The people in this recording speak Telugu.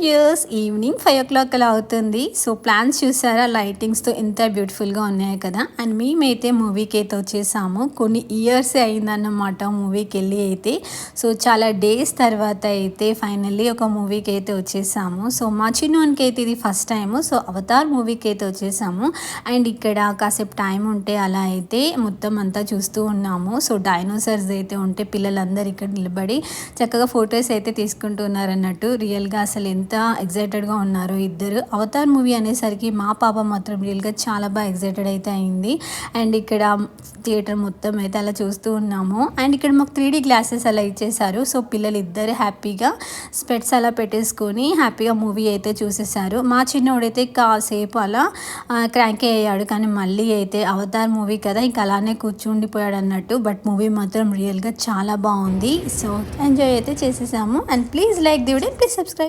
వ్యూయర్స్ ఈవినింగ్ 5 o'clock అలా అవుతుంది. సో ప్లాన్స్ చూసారా లైటింగ్స్తో ఎంత బ్యూటిఫుల్గా ఉన్నాయి కదా. అండ్ మేమైతే మూవీకి అయితే వచ్చేసాము. కొన్ని ఇయర్స్ అయిందన్నమాట మూవీకి వెళ్ళి అయితే. సో చాలా డేస్ తర్వాత అయితే ఫైనల్లీ ఒక మూవీకి అయితే వచ్చేసాము. సో మా చిన్నోనికి అయితే ఇది ఫస్ట్ టైము. సో అవతార్ మూవీకి అయితే వచ్చేసాము. అండ్ ఇక్కడ కాసేపు టైం ఉంటే అలా అయితే మొత్తం అంతా చూస్తూ ఉన్నాము. సో డైనోసార్స్ అయితే ఉంటే పిల్లలందరూ ఇక్కడ నిలబడి చక్కగా ఫొటోస్ అయితే తీసుకుంటున్నారు అన్నట్టు. రియల్గా అసలు ఎంత ఎగ్జైటెడ్గా ఉన్నారో ఇద్దరు. అవతార్ మూవీ అనేసరికి మా పాప మాత్రం రియల్గా చాలా బాగా ఎగ్జైటెడ్ అయితే అయింది. అండ్ ఇక్కడ థియేటర్ మొత్తం అయితే అలా చూస్తూ ఉన్నాము. అండ్ ఇక్కడ మాకు 3D గ్లాసెస్ అలా ఇచ్చేసారు. సో పిల్లలు ఇద్దరు హ్యాపీగా స్పెట్స్ అలా పెట్టేసుకొని హ్యాపీగా మూవీ అయితే చూసేసారు. మా చిన్నోడైతే కాసేపు అలా క్రాంకీ అయ్యాడు. కానీ మళ్ళీ అయితే అవతార్ మూవీ కదా ఇంకా అలానే కూర్చుండిపోయాడు అన్నట్టు. బట్ మూవీ మాత్రం రియల్గా చాలా బాగుంది. సో ఎంజాయ్ అయితే చేసేసాము. And please like the video, please subscribe.